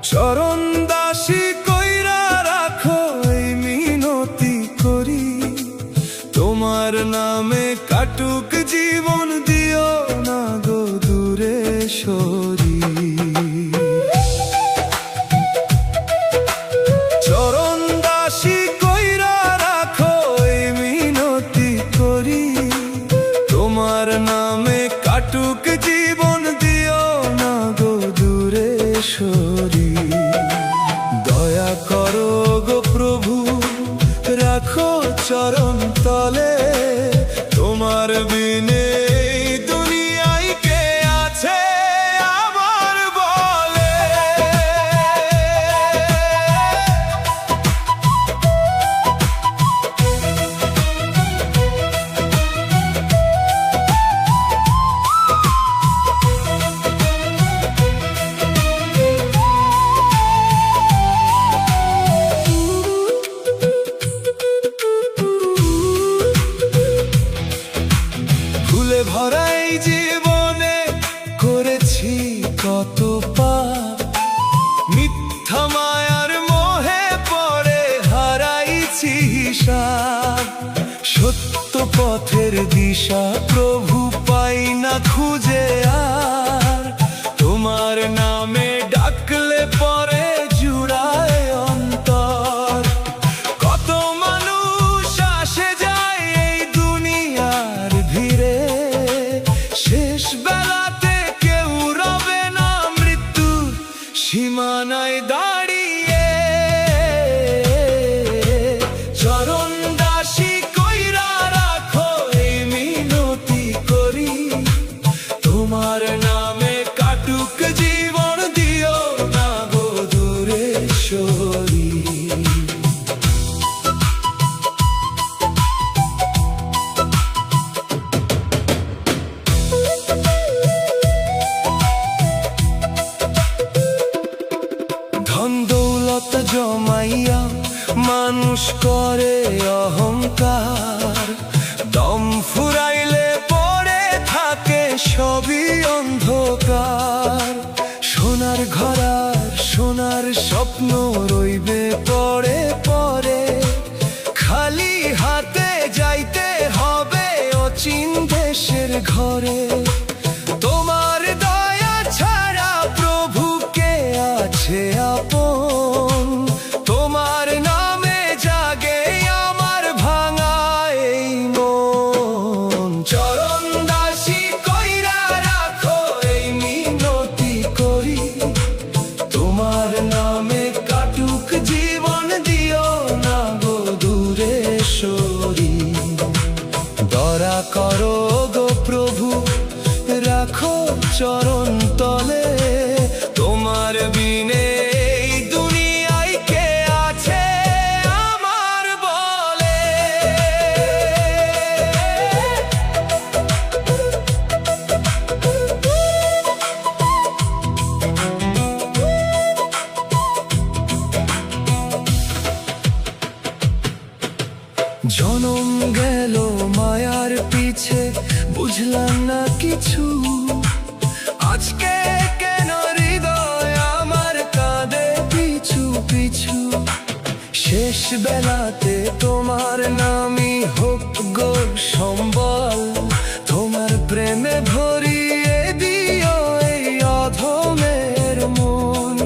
চরণ দাসী কইরা রাখো এই মিনতি করি, তোমার নামে কাটুক জীবন, দিও না গো দূরে সরি। চরণ দাসী কইরা রাখো এই মিনতি করি, তোমার নামে কাটুক জীবন, দিও না গো দূরে সরি। দয়া করো গো প্রভু, রাখো চরণ তলে, তোমার বিনে দুনিয়ায় কে আছে আমার বলে। ভুলে ভরা এই জীবনে করেছি কত পাপ, মিথ্যা মায়ার মোহে পড়ে হারাইছি হিসাব। সত্য পথের দিশা প্রভু পাই না খুঁজে আর, তোমার নামে ডাকলে পরে জুড়ায় অন্তর। কত মানুষ আসে যায় এই দুনিয়ার ভিড়ে, শেষ বেলাতে কেউ রবে না মৃত্যুর সীমানায় দাঁড়িয়ে। চরণ দাসী কইরা রাখো এই মিনতি করি, তোমার নামে কাটুক জীবন, দিও না গো দূরে সরি। ধন দৌলত জমাইয়া মানুষ করে অহংকার, দম ফুরাইলে পড়ে থাকে সবই অন্ধকার। সোনার ঘর আর সোনার স্বপ্ন রইবে পড়ে পড়ে, খালি হাতে যাইতে হবে অচিন দেশের ঘরে। তোমার দয়া ছাড়া প্রভু কে আছে আপন, তোমার নামে জাগে আমার ভাঙা এই মন। চরণ দাসী কইরা রাখো এই মিনতি করি, তোমার নামে কাটুক জীবন, দিও না গো দূরে সরি। দয়া করো গো প্রভু, রাখো চরণ তলে, তোমার বিনে দুনিয়ায় কে আছে আমার বলে। জনম গেল মায়ার পিছে, বুঝলাম না কিছু, আজকে কেন হৃদয় আমার কাঁদে পিছু পিছু। শেষ বেলাতে তোমার নামই হোক গো সম্বল, তোমার প্রেমে ভরিয়ে দিও এই অধমের মন।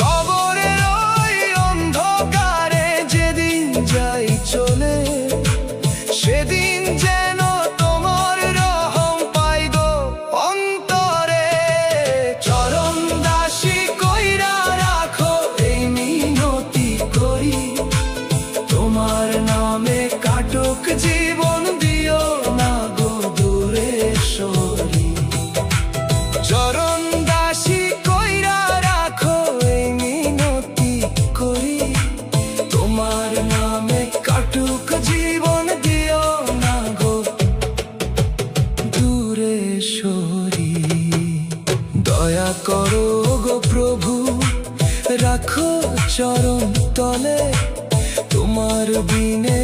কবরের ওই অন্ধকারে যেদিন যাই চলে, সেদিন যেন তোমার রহম পাই গো অন্তরে। চরণ দাসী কইরা রাখো এই মিনতি করি, তোমার নামে কাটুক জীবন, দিও না গো দূরে সরি। চরণ দাসী কইরা রাখো এই মিনতি করি, তোমার নামে কাটুক জীবন, দিও না গো দূরে সরি। দয়া করো গো প্রভু, রাখো চরণ তলে, তোমার বিনে